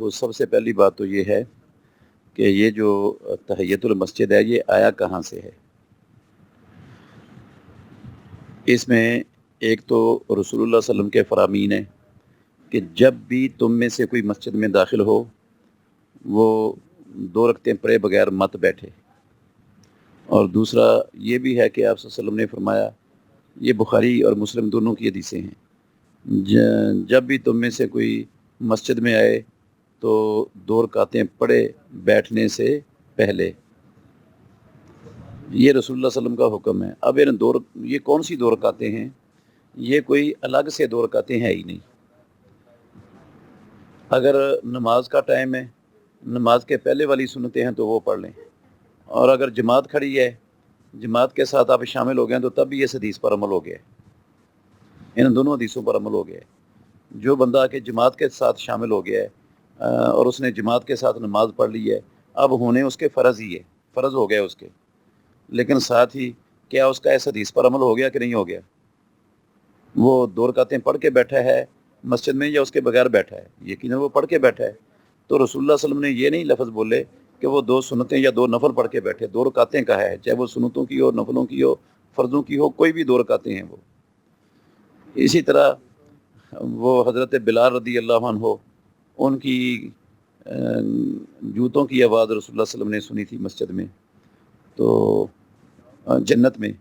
دیکھو سب سے پہلی بات تو یہ ہے کہ یہ جو تحیۃ المسجد ہے یہ آیا کہاں سے ہے؟ اس میں ایک تو رسول اللہ صلی اللہ علیہ وسلم کے فرامین ہیں کہ جب بھی تم میں سے کوئی مسجد میں داخل ہو وہ 2 رکعتیں پڑھے بغیر مت بیٹھے۔ اور دوسرا یہ بھی ہے کہ آپ صلی اللہ علیہ وسلم نے فرمایا، یہ بخاری اور مسلم دونوں کی حدیثیں ہیں، جب بھی تم میں سے کوئی مسجد میں آئے تو 2 رکعتیں پڑھے بیٹھنے سے پہلے۔ یہ رسول اللہ صلی اللہ علیہ وسلم کا حکم ہے۔ اب یہ کون سی 2 رکعتیں ہیں؟ یہ کوئی الگ سے 2 رکعتیں ہیں ہی نہیں۔ اگر نماز کا ٹائم ہے، نماز کے پہلے والی سنتیں ہیں تو وہ پڑھ لیں، اور اگر جماعت کھڑی ہے، جماعت کے ساتھ آپ شامل ہو گئے ہیں تو تب بھی اس حدیث پر عمل ہو گیا ہے، ان دونوں حدیثوں پر عمل ہو گیا ہے۔ جو بندہ آ کے جماعت کے ساتھ شامل ہو گیا ہے اور اس نے جماعت کے ساتھ نماز پڑھ لی ہے، اب ہونے اس کے فرض ہی ہے، فرض ہو گیا اس کے، لیکن ساتھ ہی کیا اس کا اس حدیث پر عمل ہو گیا کہ نہیں ہو گیا؟ وہ 2 رکعتیں پڑھ کے بیٹھا ہے مسجد میں یا اس کے بغیر بیٹھا ہے؟ یقیناً وہ پڑھ کے بیٹھا ہے۔ تو رسول اللہ صلی اللہ علیہ وسلم نے یہ نہیں لفظ بولے کہ وہ 2 سنتیں یا 2 نفل پڑھ کے بیٹھے، 2 رکعتیں کہا ہے، چاہے وہ سنتوں کی ہو، نفلوں کی ہو، فرضوں کی ہو، کوئی بھی 2 رکعتیں ہیں وہ۔ اسی طرح وہ حضرت بلال رضی اللہ عنہ، ان کی جوتوں کی آواز رسول اللہ صلی اللہ علیہ وسلم نے سنی تھی مسجد میں، تو جنت میں۔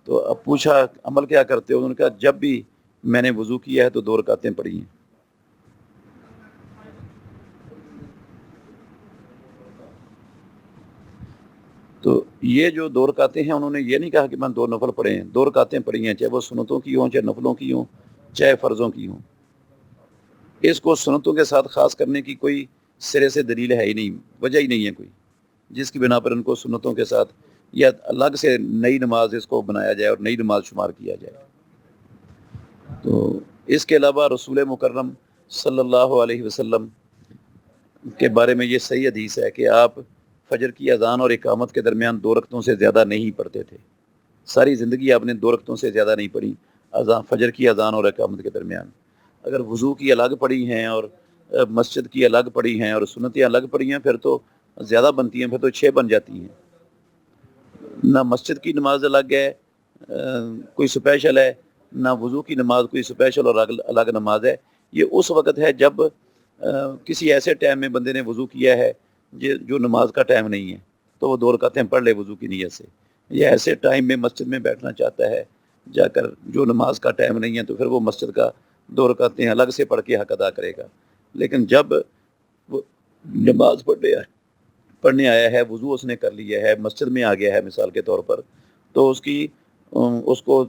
تو اب پوچھا عمل کیا کرتے ہو؟ انہوں نے کہا جب بھی میں نے وضو کیا ہے تو 2 رکعتیں پڑھی ہیں۔ تو یہ جو 2 رکعتیں ہیں، انہوں نے یہ نہیں کہا کہ میں 2 نفل پڑھے ہیں، 2 رکعتیں پڑھی ہیں، چاہے وہ سنتوں کی ہوں، چاہے نفلوں کی ہوں، چاہے فرضوں کی ہوں۔ اس کو سنتوں کے ساتھ خاص کرنے کی کوئی سرے سے دلیل ہے ہی نہیں، وجہ ہی نہیں ہے کوئی جس کی بنا پر ان کو سنتوں کے ساتھ یا الگ سے نئی نماز اس کو بنایا جائے اور نئی نماز شمار کیا جائے۔ تو اس کے علاوہ رسول مکرم صلی اللہ علیہ وسلم کے بارے میں یہ صحیح حدیث ہے کہ آپ فجر کی اذان اور اقامت کے درمیان 2 رکعتوں سے زیادہ نہیں پڑھتے تھے۔ ساری زندگی آپ نے 2 رکعتوں سے زیادہ نہیں پڑھی فجر کی اذان اور اقامت کے درمیان۔ اگر وضو کی الگ پڑھی ہیں اور مسجد کی الگ پڑھی ہیں اور سنتیں الگ پڑھی ہیں پھر تو زیادہ بنتی ہیں، پھر تو 6 بن جاتی ہیں۔ نہ مسجد کی نماز الگ ہے کوئی سپیشل ہے، نہ وضو کی نماز کوئی سپیشل اور الگ نماز ہے۔ یہ اس وقت ہے جب کسی ایسے ٹائم میں بندے نے وضو کیا ہے جو نماز کا ٹائم نہیں ہے تو وہ 2 رکعتیں پڑھ لے وضو کی نیت سے، یا ایسے ٹائم میں مسجد میں بیٹھنا چاہتا ہے جا کر جو نماز کا ٹائم نہیں ہے تو پھر وہ مسجد کا 2 رکعتیں الگ سے پڑھ کے حق ادا کرے گا۔ لیکن جب وہ نماز پڑھنے آیا ہے، وضو اس نے کر لیا ہے، مسجد میں آ گیا ہے مثال کے طور پر، تو اس کو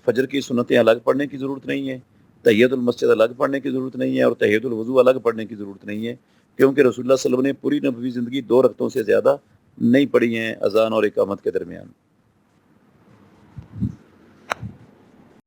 فجر کی سنتیں الگ پڑھنے کی ضرورت نہیں ہے، تحیۃ المسجد الگ پڑھنے کی ضرورت نہیں ہے، اور تحیۃ الوضو الگ پڑھنے کی ضرورت نہیں ہے، کیونکہ رسول اللہ صلی اللہ علیہ وسلم نے پوری نبوی زندگی 2 رکعتوں سے زیادہ نہیں پڑھی ہیں اذان اور اقامت کے درمیان۔